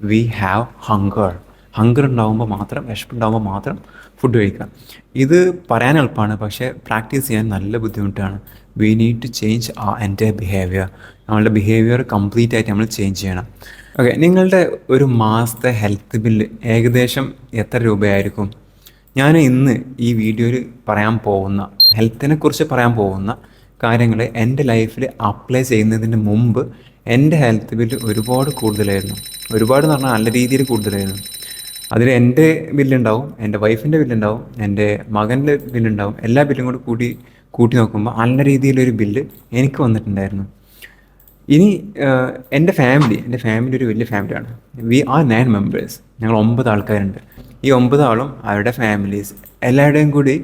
V have hunger ഉണ്ടാകുമ്പോൾ മാത്രം, വിശപ്പുണ്ടാകുമ്പോൾ മാത്രം ഫുഡ് കഴിക്കുക. ഇത് പറയാൻ എളുപ്പമാണ്, പക്ഷേ പ്രാക്ടീസ് ചെയ്യാൻ നല്ല ബുദ്ധിമുട്ടാണ്. വി നീഡ് ടു ചേഞ്ച് ആ എൻ്റെ ബിഹേവിയർ. നമ്മളുടെ ബിഹേവിയർ കംപ്ലീറ്റ് ആയിട്ട് നമ്മൾ ചേഞ്ച് ചെയ്യണം. ഓക്കെ, നിങ്ങളുടെ ഒരു മാസത്തെ ഹെൽത്ത് ബില്ല് ഏകദേശം എത്ര രൂപയായിരിക്കും? ഞാൻ ഇന്ന് ഈ വീഡിയോയിൽ പറയാൻ പോകുന്ന, ഹെൽത്തിനെ കുറിച്ച് പറയാൻ പോകുന്ന കാര്യങ്ങൾ എൻ്റെ ലൈഫിൽ അപ്ലൈ ചെയ്യുന്നതിന് മുമ്പ് എൻ്റെ ഹെൽത്ത് ബില്ല് ഒരുപാട് കൂടുതലായിരുന്നു. ഒരുപാട് എന്ന് പറഞ്ഞാൽ നല്ല രീതിയിൽ കൂടുതലായിരുന്നു. അതിൽ എൻ്റെ ബില്ലുണ്ടാവും, എൻ്റെ വൈഫിൻ്റെ ബില്ലുണ്ടാവും, എൻ്റെ മകൻ്റെ ബില്ലുണ്ടാവും. എല്ലാ ബില്ലും കൂടി കൂട്ടി നോക്കുമ്പോൾ നല്ല രീതിയിലൊരു ബില്ല് എനിക്ക് വന്നിട്ടുണ്ടായിരുന്നു. ഇനി എൻ്റെ ഫാമിലി ഒരു വലിയ ഫാമിലിയാണ്. We are 9 members. ഞങ്ങൾ 9 ആൾക്കാരുണ്ട്. ഈ 9 ആളും അവരുടെ ഫാമിലീസ് എല്ലാവരുടെയും കൂടി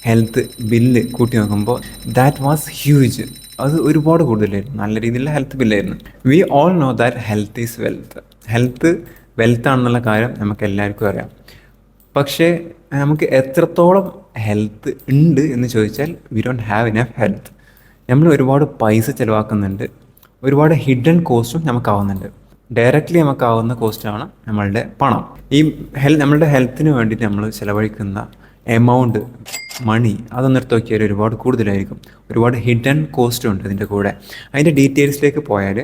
ഹെൽത്ത് ബില്ല് കൂട്ടി നോക്കുമ്പോൾ ദാറ്റ് വാസ് ഹ്യൂജ്. അത് ഒരുപാട് കൂടുതലായിരുന്നു. നല്ല രീതിയിലുള്ള ഹെൽത്ത് ബില്ലായിരുന്നു. We all know that health is wealth. Health വെൽത്താണെന്നുള്ള കാര്യം നമുക്ക് എല്ലാവർക്കും അറിയാം. പക്ഷേ നമുക്ക് എത്രത്തോളം ഹെൽത്ത് ഉണ്ട് എന്ന് ചോദിച്ചാൽ we don't have enough health. നമ്മൾ ഒരുപാട് പൈസ ചിലവാക്കുന്നുണ്ട്. ഒരുപാട് ഹിഡൻ കോസ്റ്റും നമുക്കാവുന്നുണ്ട്. ഡയറക്റ്റ്ലി നമുക്കാവുന്ന കോസ്റ്റാണ് നമ്മളുടെ പണം. ഈ നമ്മളുടെ ഹെൽത്തിന് വേണ്ടിയിട്ട് നമ്മൾ ചിലവഴിക്കുന്ന എമൗണ്ട്, മണി, അതൊന്നും എടുത്ത് നോക്കിയാൽ ഒരുപാട് കൂടുതലായിരിക്കും. ഒരുപാട് ഹിഡൻ കോസ്റ്റും ഉണ്ട് ഇതിൻ്റെ കൂടെ. അതിൻ്റെ ഡീറ്റെയിൽസിലേക്ക് പോയാൽ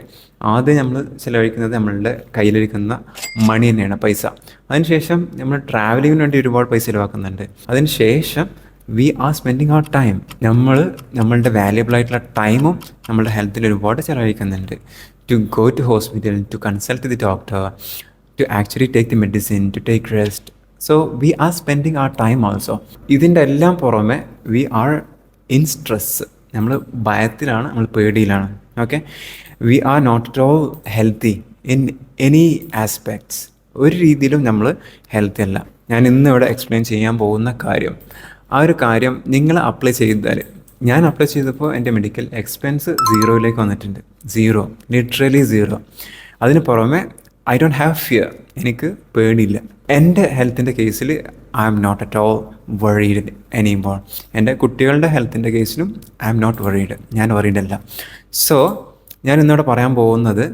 ആദ്യം നമ്മൾ ചിലവഴിക്കുന്നത് നമ്മളുടെ കയ്യിലിരിക്കുന്ന മണി തന്നെയാണ്, പൈസ. അതിനുശേഷം നമ്മൾ ട്രാവലിങ്ങിന് വേണ്ടി ഒരുപാട് പൈസ ചിലവാക്കുന്നുണ്ട്. അതിനുശേഷം we are spending our time. നമ്മളുടെ വാല്യുബിൾ ആയിട്ടുള്ള ടൈമും നമ്മളുടെ ഹെൽത്തിൽ ഒരുപാട് ചിലവഴിക്കുന്നുണ്ട്. To go to hospital, to consult the doctor, to actually take the medicine, to take rest. So we are spending our time also. ഇതിൻ്റെ എല്ലാം പുറമെ വി ആർ ഇൻ സ്ട്രെസ്. നമ്മൾ ഭയത്തിലാണ്, നമ്മൾ പേടിയിലാണ്. Okay, we are not at all healthy in any aspects. ഒരു രീതിയിലും നമ്മൾ ഹെൽത്തി അല്ല. ഞാൻ ഇന്ന് ഇവിടെ എക്സ്പ്ലെയിൻ ചെയ്യാൻ പോകുന്ന കാര്യം, ആ ഒരു കാര്യം നിങ്ങൾ അപ്ലൈ ചെയ്താൽ, ഞാൻ അപ്ലൈ ചെയ്തപ്പോൾ എൻ്റെ മെഡിക്കൽ എക്സ്പെൻസ് 0 വന്നിട്ടുണ്ട്. 0, ലിറ്ററലി 0. അതിന് പുറമെ ഐ ഡോണ്ട് ഹാവ് ഫിയർ. എനിക്ക് പേടിയില്ല. എൻ്റെ ഹെൽത്തിൻ്റെ കേസിൽ I am not at all worried anymore. എൻ്റെ കുട്ടികളുടെ ഹെൽത്തിൻ്റെ കേസിലും ഐ ആം നോട്ട് വറീഡ്. ഞാൻ വറീഡ് അല്ല. സോ ഞാൻ ഇന്നിവിടെ പറയാൻ പോകുന്നത്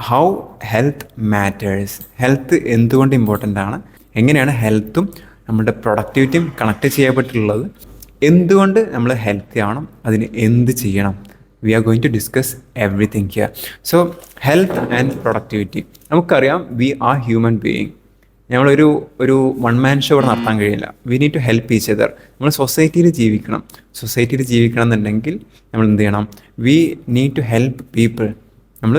ഹൗ ഹെൽത്ത് മാറ്റേഴ്സ്. ഹെൽത്ത് എന്തുകൊണ്ട് ഇമ്പോർട്ടൻ്റ് ആണ്, എങ്ങനെയാണ് ഹെൽത്തും നമ്മുടെ പ്രൊഡക്ടിവിറ്റിയും കണക്ട് ചെയ്യപ്പെട്ടിട്ടുള്ളത്, എന്തുകൊണ്ട് നമ്മൾ ഹെൽത്തി ആവണം, അതിന് എന്ത് ചെയ്യണം. We are going to discuss everything here. So health and productivity. നമുക്കറിയാം വി ആർ ഹ്യൂമൻ ബീയിങ്. നമ്മളൊരു വൺ മാൻ ഷോ ഇവിടെ നടത്താൻ കഴിയില്ല. We need to help each other. നമ്മൾ സൊസൈറ്റിയിൽ ജീവിക്കണം. സൊസൈറ്റിയിൽ ജീവിക്കണം എന്നുണ്ടെങ്കിൽ നമ്മൾ എന്ത് ചെയ്യണം? We need to help people. നമ്മൾ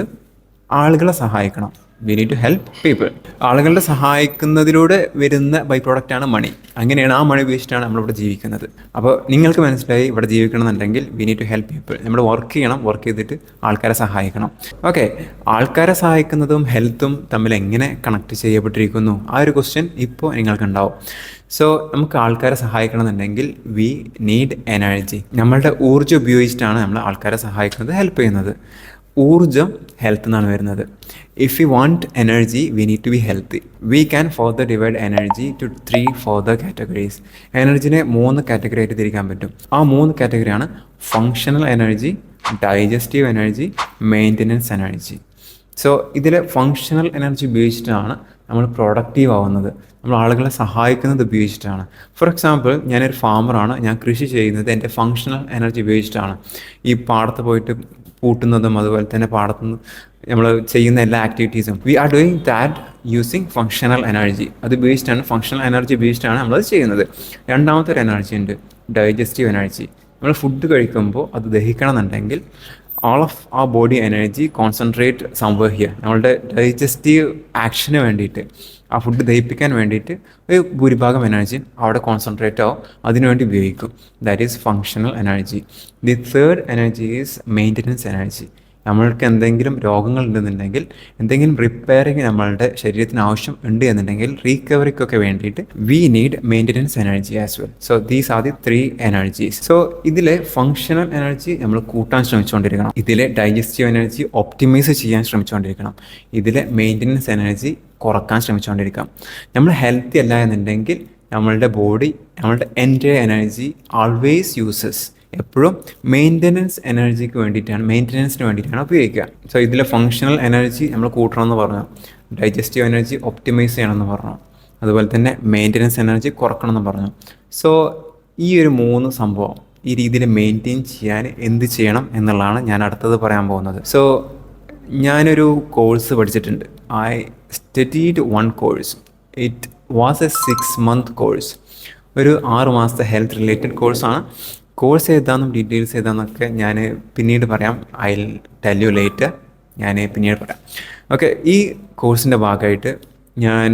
ആളുകളെ സഹായിക്കണം. We need to help people. ആളുകളുടെ സഹായിക്കുന്നതിലൂടെ വരുന്ന ബൈ പ്രോഡക്റ്റാണ് മണി. അങ്ങനെയാണ് ആ മണി ഉപയോഗിച്ചിട്ടാണ് നമ്മളിവിടെ ജീവിക്കുന്നത്. അപ്പോൾ നിങ്ങൾക്ക് മനസ്സിലായി, ഇവിടെ ജീവിക്കണം എന്നുണ്ടെങ്കിൽ we need to help people. നമ്മൾ വർക്ക് ചെയ്യണം, വർക്ക് ചെയ്തിട്ട് ആൾക്കാരെ സഹായിക്കണം. ഓക്കെ, ആൾക്കാരെ സഹായിക്കുന്നതും ഹെൽത്തും തമ്മിൽ എങ്ങനെ കണക്ട് ചെയ്യപ്പെട്ടിരിക്കുന്നു, ആ ഒരു ക്വസ്റ്റ്യൻ ഇപ്പോൾ നിങ്ങൾക്കുണ്ടാവും. സോ നമുക്ക് ആൾക്കാരെ സഹായിക്കണം എന്നുണ്ടെങ്കിൽ വി നീഡ് എനർജി. നമ്മളുടെ ഊർജ്ജം ഉപയോഗിച്ചിട്ടാണ് നമ്മൾ ആൾക്കാരെ സഹായിക്കുന്നത്, ഹെൽപ്പ് ചെയ്യുന്നത്. ഊർജം ഹെൽത്ത് എന്നാണ് വരുന്നത്. If you want energy we need to be healthy. We can further divide energy to 3 further categories. എനർജിനെ 3 കാറ്റഗറി ആയിട്ട് തിരിക്കാൻ പറ്റും. ആ 3 കാറ്റഗറിയാണ് functional energy, digestive energy, maintenance energy. So ഇതിൽ ഫങ്ഷണൽ എനർജി ഉപയോഗിച്ചിട്ടാണ് നമ്മൾ പ്രൊഡക്റ്റീവ് ആവുന്നത്. നമ്മൾ ആളുകളെ സഹായിക്കുന്നത് ഉപയോഗിച്ചിട്ടാണ്. ഫോർ എക്സാമ്പിൾ, ഞാനൊരു ഫാമറാണ്. ഞാൻ കൃഷി ചെയ്യുന്നത് എൻ്റെ ഫങ്ഷണൽ എനർജി ഉപയോഗിച്ചിട്ടാണ്. ഈ പാടത്ത് പോയിട്ട് പൂട്ടുന്നതും അതുപോലെ തന്നെ പാടത്തുനിന്ന് നമ്മൾ ചെയ്യുന്ന എല്ലാ ആക്ടിവിറ്റീസും we are doing that using functional energy. അത് ഉപയോഗിച്ചിട്ടാണ്, ഫങ്ഷണൽ എനർജി ഉപയോഗിച്ചിട്ടാണ് നമ്മളത് ചെയ്യുന്നത്. രണ്ടാമത്തെ ഒരു എനർജി ഉണ്ട്, ഡൈജസ്റ്റീവ് എനർജി. നമ്മൾ ഫുഡ് കഴിക്കുമ്പോൾ അത് ദഹിക്കണം എന്നുണ്ടെങ്കിൽ all of our body energy concentrate somewhere here. നമ്മളുടെ ഡൈജസ്റ്റീവ് ആക്ഷന് വേണ്ടിയിട്ട്, ആ ഫുഡ് ദഹിപ്പിക്കാൻ വേണ്ടിയിട്ട് ഒരു ഭൂരിഭാഗം എനർജി അവിടെ കോൺസെൻട്രേറ്റ് ആവും, അതിനുവേണ്ടി ഉപയോഗിക്കും. That is functional energy. The third energy is maintenance energy. നമ്മൾക്ക് എന്തെങ്കിലും രോഗങ്ങൾ ഉണ്ടെന്നുണ്ടെങ്കിൽ, എന്തെങ്കിലും റിപ്പയറിങ് നമ്മളുടെ ശരീരത്തിന് ആവശ്യം ഉണ്ട് എന്നുണ്ടെങ്കിൽ, റീകവറിക്കൊക്കെ വേണ്ടിയിട്ട് we need maintenance energy as well. So these are the 3 energies. So ഇതിലെ ഫങ്ഷണൽ എനർജി നമ്മൾ കൂട്ടാൻ ശ്രമിച്ചുകൊണ്ടിരിക്കണം. ഇതിലെ ഡൈജസ്റ്റീവ് എനർജി ഒപ്റ്റിമൈസ് ചെയ്യാൻ ശ്രമിച്ചുകൊണ്ടിരിക്കണം. ഇതിലെ മെയിൻ്റനൻസ് എനർജി കുറക്കാൻ ശ്രമിച്ചുകൊണ്ടിരിക്കാം. നമ്മൾ ഹെൽത്തി അല്ല എന്നുണ്ടെങ്കിൽ നമ്മളുടെ ബോഡി, നമ്മളുടെ എൻ്റെ എനർജി ആൾവേസ് യൂസസ് എപ്പോഴും മെയിൻ്റനൻസ് എനർജിക്ക് വേണ്ടിയിട്ടാണ്, മെയിൻ്റനൻസിന് വേണ്ടിയിട്ടാണ് ഉപയോഗിക്കുക. സോ ഇതിലെ ഫങ്ഷണൽ എനർജി നമ്മൾ കൂട്ടണമെന്ന് പറഞ്ഞു. ഡൈജസ്റ്റീവ് എനർജി ഒപ്റ്റിമൈസ് ചെയ്യണമെന്ന് പറഞ്ഞു, അതുപോലെ തന്നെ മെയിൻ്റനൻസ് എനർജി കുറക്കണമെന്ന് പറഞ്ഞു. സോ ഈ ഒരു 3 സംഭവം ഈ രീതിയിൽ മെയിൻറ്റെയിൻ ചെയ്യാൻ എന്ത് ചെയ്യണം എന്നുള്ളതാണ് ഞാൻ അടുത്തത് പറയാൻ പോകുന്നത്. സോ ഞാനൊരു കോഴ്സ് പഠിച്ചിട്ടുണ്ട്. I studied 1 course. It was A 6 month course. ഒരു 6 മാസത്തെ ഹെൽത്ത് റിലേറ്റഡ് കോഴ്സാണ്. കോഴ്സ് ഏതാണെന്നും ഡീറ്റെയിൽസ് ഏതാണെന്നൊക്കെ ഞാൻ പിന്നീട് പറയാം. I will tell you later. ഞാൻ പിന്നീട് പറയാം. ഓക്കെ, ഈ കോഴ്സിൻ്റെ ഭാഗമായിട്ട് ഞാൻ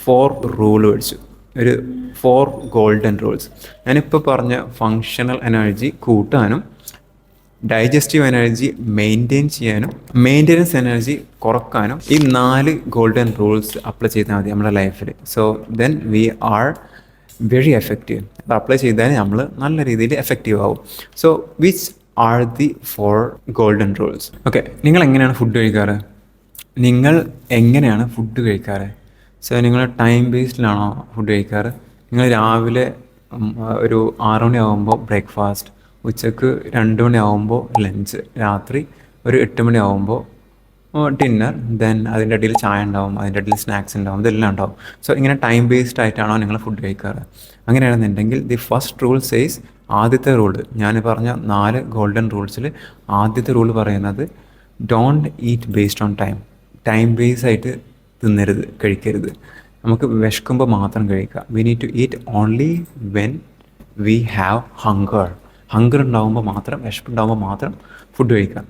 4 റൂൾ പഠിച്ചു. ഒരു 4 ഗോൾഡൻ റൂൾസ്. ഞാനിപ്പോൾ പറഞ്ഞ ഫങ്ഷണൽ എനർജി കൂട്ടാനും ഡൈജസ്റ്റീവ് എനർജി മെയിൻറ്റെയിൻ ചെയ്യാനും മെയിൻ്റെനൻസ് എനർജി കുറക്കാനും ഈ 4 ഗോൾഡൻ റൂൾസ് അപ്ലൈ ചെയ്താൽ മതി നമ്മുടെ ലൈഫിൽ. So then we are very effective. അത് അപ്ലൈ ചെയ്താൽ നമ്മൾ നല്ല രീതിയിൽ എഫക്റ്റീവ് ആവും. So which are the 4 golden rules? Okay, നിങ്ങൾ എങ്ങനെയാണ് ഫുഡ് കഴിക്കാറ്? സോ നിങ്ങൾ ടൈം ബേസ്ഡിലാണോ ഫുഡ് കഴിക്കാറ്? നിങ്ങൾ രാവിലെ ഒരു 6 മണിയാകുമ്പോൾ ബ്രേക്ക്ഫാസ്റ്റ്, ഉച്ചക്ക് 2 മണിയാകുമ്പോൾ ലഞ്ച്, രാത്രി ഒരു 8 മണിയാകുമ്പോൾ ഡിന്നർ, ദെൻ അതിൻ്റെ ഇടയിൽ ചായ ഉണ്ടാവും, അതിൻ്റെ ഇടയിൽ സ്നാക്സ് ഉണ്ടാവും, ഇതെല്ലാം ഉണ്ടാവും. സോ ഇങ്ങനെ ടൈം ബേസ്ഡ് ആയിട്ടാണോ നിങ്ങൾ ഫുഡ് കഴിക്കാറ്? അങ്ങനെയാണെന്നുണ്ടെങ്കിൽ ദി ഫസ്റ്റ് റൂൾ സേസ്, ആദ്യത്തെ റൂള് ഞാൻ പറഞ്ഞ 4 ഗോൾഡൻ റൂൾസിൽ ആദ്യത്തെ റൂൾ പറയുന്നത് don't eat based on time. Time base ആയിട്ട് തിന്നരുത്, കഴിക്കരുത്. നമുക്ക് വിശക്കുമ്പോൾ മാത്രം കഴിക്കുക. We need to eat only when we have hunger ഉണ്ടാകുമ്പോൾ മാത്രം, വിശപ്പുണ്ടാകുമ്പോൾ മാത്രം ഫുഡ് കഴിക്കുക.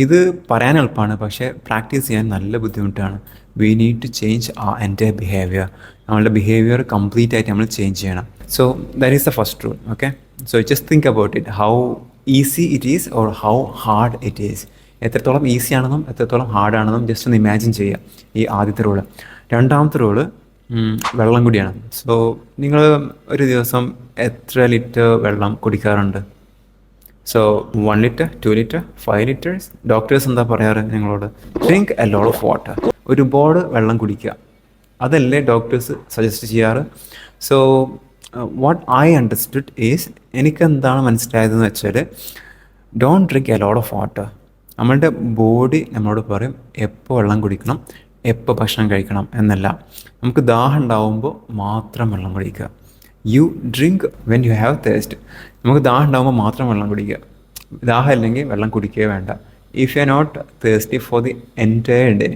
ഇത് പറയാൻ എളുപ്പമാണ്, പക്ഷേ പ്രാക്ടീസ് ചെയ്യാൻ നല്ല ബുദ്ധിമുട്ടാണ്. വി നീഡ് ടു ചേഞ്ച് എൻ്റെ ബിഹേവിയർ. നമ്മളുടെ ബിഹേവിയർ കംപ്ലീറ്റ് ആയിട്ട് നമ്മൾ ചേഞ്ച് ചെയ്യണം. So that is the first rule. Okay, so just think about it, how easy it is or how hard it is. എത്രത്തോളം ഈസി ആണെന്നും എത്രത്തോളം ഹാർഡാണെന്നും ജസ്റ്റ് ഒന്ന് imagine ചെയ്യുക. ഈ ആദ്യത്തെ റൂള്. രണ്ടാമത്തെ റൂള് വെള്ളം കുടിയാണ്. സോ നിങ്ങൾ ഒരു ദിവസം എത്ര ലിറ്റർ വെള്ളം കുടിക്കാറുണ്ട്? So 1 litre, 2 litre, 5 litres? Doctors എന്താ പറയാറ് നിങ്ങളോട്? Drink a lot of water. ഒരുപാട് വെള്ളം കുടിക്കുക, അതല്ലേ ഡോക്ടേഴ്സ് സജസ്റ്റ് ചെയ്യാറ്. So what I understood is, എനിക്കെന്താണ് മനസ്സിലായതെന്ന് വെച്ചാൽ, don't drink a lot of water. നമ്മളുടെ ബോഡി നമ്മളോട് പറയും എപ്പോൾ വെള്ളം കുടിക്കണം, എപ്പോൾ ഭക്ഷണം കഴിക്കണം എന്നല്ല. നമുക്ക് ദാഹം ഉണ്ടാവുമ്പോൾ മാത്രം വെള്ളം കുടിക്കുക. You drink when you have thirst. നമുക്ക് ദാഹം ഉണ്ടാകുമ്പോൾ മാത്രം വെള്ളം കുടിക്കുക. ദാഹം ഇല്ലെങ്കിൽ വെള്ളം കുടിക്കുകയേ വേണ്ട. If you are not thirsty for the entire day,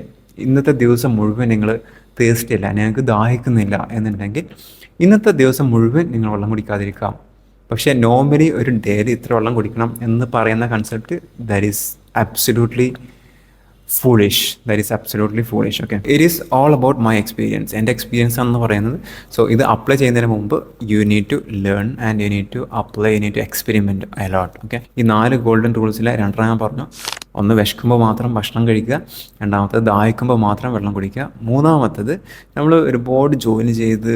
ഇന്നത്തെ ദിവസം മുഴുവൻ നിങ്ങൾ തേസ്റ്റി അല്ല, ഞങ്ങൾക്ക് ദാഹിക്കുന്നില്ല എന്നുണ്ടെങ്കിൽ ഇന്നത്തെ ദിവസം മുഴുവൻ നിങ്ങൾ വെള്ളം കുടിക്കാതിരിക്കാം. പക്ഷേ നോർമലി ഒരു ഡെയിലി ഇത്ര വെള്ളം കുടിക്കണം എന്ന് പറയുന്ന concept that is absolutely foolish. Okay, it is all about my experience. എൻ്റെ എക്സ്പീരിയൻസ് ആണെന്ന് പറയുന്നത്. സോ ഇത് അപ്ലൈ ചെയ്യുന്നതിന് മുമ്പ് you need to learn and you need to apply, you need to experiment a lot. Okay, ഈ 4 golden റൂൾസിലെ 2 ഞാൻ പറഞ്ഞു. ഒന്ന്, വിശക്കുമ്പോൾ മാത്രം ഭക്ഷണം കഴിക്കുക. രണ്ടാമത്തത്, ദാഹിക്കുമ്പോൾ മാത്രം വെള്ളം കുടിക്കുക. മൂന്നാമത്തത്, നമ്മൾ ഒരുപാട് ജോലി ചെയ്ത്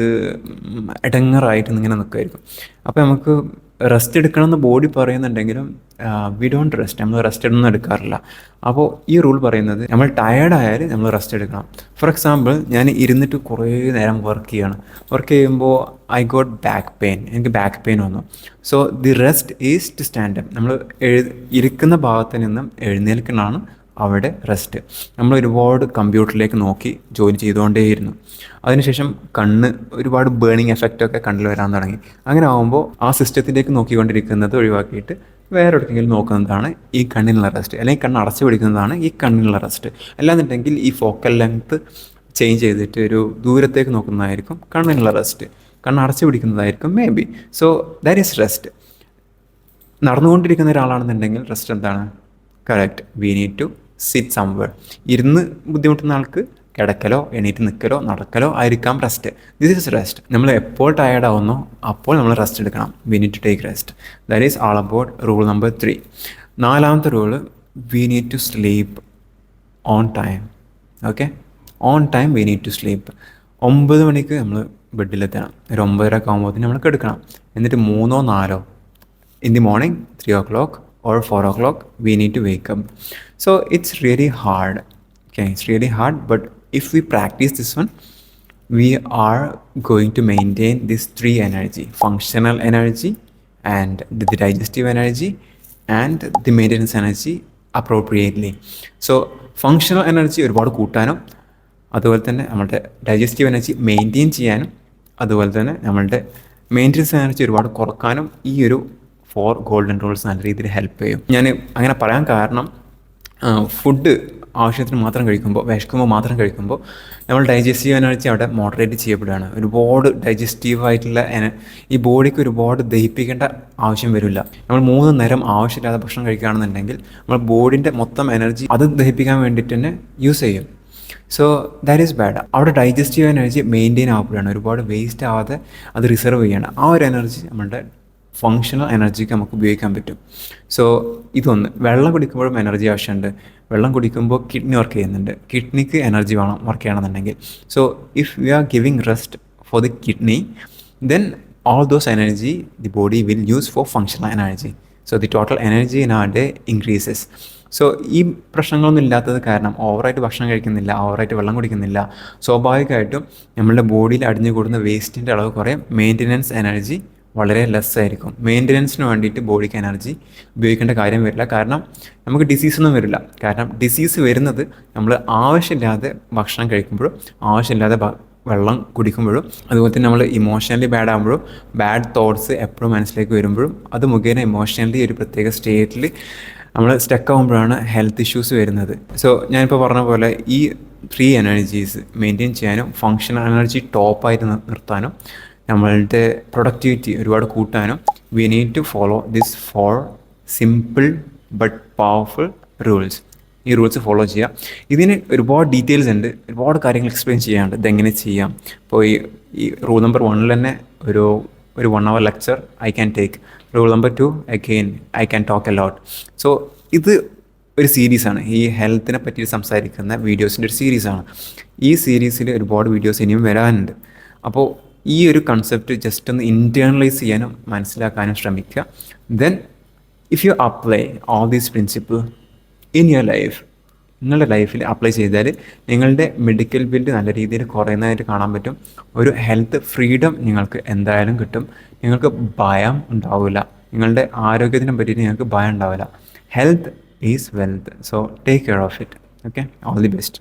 ഇടങ്ങറായിട്ട് ഇങ്ങനെ നിൽക്കുമായിരിക്കും. അപ്പോൾ നമുക്ക് റെസ്റ്റ് എടുക്കണമെന്ന് ബോഡി പറയുന്നുണ്ടെങ്കിലും വി ഡോണ്ട് റെസ്റ്റ്, നമ്മൾ റെസ്റ്റ് ഒന്നും എടുക്കാറില്ല. അപ്പോൾ ഈ റൂൾ പറയുന്നത് നമ്മൾ ടയേർഡായാൽ നമ്മൾ റെസ്റ്റ് എടുക്കണം. ഫോർ എക്സാമ്പിൾ, ഞാൻ ഇരുന്നിട്ട് കുറേ നേരം വർക്ക് ചെയ്യുമ്പോൾ ഐ ഗോട്ട് ബാക്ക് പെയിൻ, എനിക്ക് ബാക്ക് പെയിൻ വന്നു. So the rest is to stand up. നമ്മൾ ഇരിക്കുന്ന ഭാഗത്ത് നിന്നും എഴുന്നേൽക്കുന്നതാണ് അവിടെ റെസ്റ്റ്. നമ്മൾ ഒരുപാട് കമ്പ്യൂട്ടറിലേക്ക് നോക്കി ജോലി ചെയ്തുകൊണ്ടേയിരുന്നു. അതിനുശേഷം കണ്ണ് ഒരുപാട് ബേണിങ് എഫക്റ്റൊക്കെ കണ്ണിൽ വരാൻ തുടങ്ങി. അങ്ങനെ ആകുമ്പോൾ ആ സിസ്റ്റത്തിലേക്ക് നോക്കിക്കൊണ്ടിരിക്കുന്നത് ഒഴിവാക്കിയിട്ട് വേറെ എവിടെയെങ്കിലും നോക്കുന്നതാണ് ഈ കണ്ണിനുള്ള റെസ്റ്റ്, അല്ലെങ്കിൽ കണ്ണ് അടച്ചു പിടിക്കുന്നതാണ് ഈ കണ്ണിനുള്ള റെസ്റ്റ്. അല്ലാന്നുണ്ടെങ്കിൽ ഈ ഫോക്കൽ ലെങ്ത്ത് ചേഞ്ച് ചെയ്തിട്ട് ഒരു ദൂരത്തേക്ക് നോക്കുന്നതായിരിക്കും കണ്ണിനുള്ള റെസ്റ്റ്. കണ്ണ് അടച്ചു പിടിക്കുന്നതായിരിക്കും maybe. So that is rest. നടന്നുകൊണ്ടിരിക്കുന്ന ഒരാളാണെന്നുണ്ടെങ്കിൽ റെസ്റ്റ് എന്താണ്? Correct, we need to sit somewhere. ഇരുന്ന് ബുദ്ധിമുട്ടുന്ന ആൾക്ക് കിടക്കലോ എണീറ്റ് നിൽക്കലോ നടക്കലോ ആയിരിക്കാം റെസ്റ്റ്. This is rest. നമ്മൾ എപ്പോൾ ടയേർഡ് ആവുന്നോ അപ്പോൾ നമ്മൾ റെസ്റ്റ് എടുക്കണം. We need to take rest. That is all about rule number 3. 4ാമത്തെ rule, we need to sleep on time. Okay, on time we need to sleep. 9 മണിക്ക് നമ്മൾ ബെഡിലെത്തണം. ഒരു 9:30 ആകുമ്പോഴത്തേന് നമ്മൾ കിടക്കണം. എന്നിട്ട് 3 or 4 in the morning, 3 o'clock or 4 o'clock, we need to wake up. So it's really hard. Okay, it's really hard, but if we practice this one, we are going to maintain this 3 energy: functional energy and the digestive energy and the maintenance energy appropriately. So functional energy ഒരുപാട് കൂട്ടാനും അതുപോലെ തന്നെ നമ്മളുടെ digestive energy maintain ചെയ്യാനും അതുപോലെ തന്നെ നമ്മളുടെ maintenance energy ഒരുപാട് കുറക്കാനും ഈ ഒരു 4 ഗോൾഡൻ റൂൾസ് നല്ല രീതിയിൽ ഹെൽപ്പ് ചെയ്യും. ഞാൻ അങ്ങനെ പറയാൻ കാരണം ഫുഡ് ആവശ്യത്തിന് മാത്രം കഴിക്കുമ്പോൾ, വിശക്കുമ്പോൾ മാത്രം കഴിക്കുമ്പോൾ നമ്മൾ ഡൈജസ്റ്റീവ് എനർജി അവിടെ മോഡറേറ്റ് ചെയ്യപ്പെടുകയാണ്. ഒരുപാട് ഡൈജസ്റ്റീവായിട്ടുള്ള ഈ ബോഡിക്ക് ഒരുപാട് ദഹിപ്പിക്കേണ്ട ആവശ്യം വരില്ല. നമ്മൾ 3 നേരം ആവശ്യമില്ലാതെ ഭക്ഷണം കഴിക്കുകയാണെന്നുണ്ടെങ്കിൽ നമ്മൾ ബോഡിൻ്റെ മൊത്തം എനർജി അത് ദഹിപ്പിക്കാൻ വേണ്ടിയിട്ട് തന്നെ യൂസ് ചെയ്യും. So that is bad. അവിടെ ഡൈജസ്റ്റീവ് എനർജി മെയിൻറ്റെയിൻ ആവപ്പെടുകയാണ്, ഒരുപാട് വേസ്റ്റ് ആവാതെ അത് റിസർവ് ചെയ്യണം. ആ ഒരു എനർജി നമ്മുടെ ഫങ്ഷണൽ എനർജിക്ക് നമുക്ക് ഉപയോഗിക്കാൻ പറ്റും. സോ ഇതൊന്ന്. വെള്ളം കുടിക്കുമ്പോഴും എനർജി ആവശ്യമുണ്ട്. വെള്ളം കുടിക്കുമ്പോൾ കിഡ്നി വർക്ക് ചെയ്യുന്നുണ്ട്, കിഡ്നിക്ക് എനർജി വേണം വർക്ക് ചെയ്യണമെന്നുണ്ടെങ്കിൽ. So if we R giving rest for the kidney, then all those energy the body will use for functional energy. So the total energy in our day increases. So ഈ പ്രശ്നങ്ങളൊന്നും ഇല്ലാത്തത് കാരണം ഓവറായിട്ട് ഭക്ഷണം കഴിക്കുന്നില്ല, ഓവറായിട്ട് വെള്ളം കുടിക്കുന്നില്ല, സ്വാഭാവികമായിട്ടും നമ്മളുടെ ബോഡിയിൽ അടിഞ്ഞു കൂടുന്ന വേസ്റ്റിൻ്റെ അളവ് കുറയും. മെയിൻ്റെനൻസ് എനർജി വളരെ ലെസ് ആയിരിക്കും. മെയിൻ്റെനൻസിന് വേണ്ടിയിട്ട് ബോഡിക്ക് എനർജി ഉപയോഗിക്കേണ്ട കാര്യം വരില്ല. കാരണം നമുക്ക് ഡിസീസൊന്നും വരില്ല. കാരണം ഡിസീസ് വരുന്നത് നമ്മൾ ആവശ്യമില്ലാതെ ഭക്ഷണം കഴിക്കുമ്പോഴും ആവശ്യമില്ലാതെ വെള്ളം കുടിക്കുമ്പോഴും അതുപോലെ തന്നെ നമ്മൾ ഇമോഷണലി ബാഡ് ആകുമ്പോഴും ബാഡ് തോട്ട്സ് എപ്പോഴും മനസ്സിലേക്ക് വരുമ്പോഴും അത് മുഖേന ഇമോഷണലി ഒരു പ്രത്യേക സ്റ്റേറ്റിൽ നമ്മൾ സ്റ്റക്ക് ആകുമ്പോഴാണ് ഹെൽത്ത് ഇഷ്യൂസ് വരുന്നത്. സോ ഞാനിപ്പോൾ പറഞ്ഞ പോലെ ഈ 3 എനർജീസ് മെയിൻറ്റെയിൻ ചെയ്യാനും ഫങ്ഷണൽ എനർജി ടോപ്പായിട്ട് നിർത്താനും നമ്മളുടെ പ്രൊഡക്ടിവിറ്റി ഒരുപാട് കൂട്ടാനും we need to follow this 4 simple but powerful rules. ഈ റൂൾസ് ഫോളോ ചെയ്യുക. ഇതിന് ഒരുപാട് ഡീറ്റെയിൽസ് ഉണ്ട്, ഒരുപാട് കാര്യങ്ങൾ എക്സ്പ്ലെയിൻ ചെയ്യാനുണ്ട് ഇതെങ്ങനെ ചെയ്യാം. ഇപ്പോൾ ഈ റൂൾ നമ്പർ 1 തന്നെ ഒരു 1 hour lecture I can take. Rule number 2 again I can talk a lot. So ഇത് ഒരു സീരീസാണ്, ഈ ഹെൽത്തിനെ പറ്റി സംസാരിക്കുന്ന വീഡിയോസിൻ്റെ ഒരു സീരീസാണ്. ഈ സീരീസിൽ ഒരുപാട് വീഡിയോസ് ഇനിയും വരാനുണ്ട്. അപ്പോൾ ഈ ഒരു കൺസെപ്റ്റ് ജസ്റ്റ് ഒന്ന് ഇൻറ്റേർണലൈസ് ചെയ്യാനും മനസ്സിലാക്കാനും ശ്രമിക്കുക. Then if you apply all these principle in your life, നിങ്ങളുടെ ലൈഫിൽ അപ്ലൈ ചെയ്താൽ നിങ്ങളുടെ മെഡിക്കൽ ബില്ല് നല്ല രീതിയിൽ കുറയുന്നതായിട്ട് കാണാൻ പറ്റും. ഒരു ഹെൽത്ത് ഫ്രീഡം നിങ്ങൾക്ക് എന്തായാലും കിട്ടും. നിങ്ങൾക്ക് ഭയം ഉണ്ടാവില്ല, നിങ്ങളുടെ ആരോഗ്യത്തിനെ പറ്റിയിട്ട് നിങ്ങൾക്ക് ഭയം ഉണ്ടാവില്ല. Health is wealth. So take care of it. Okay, all the best.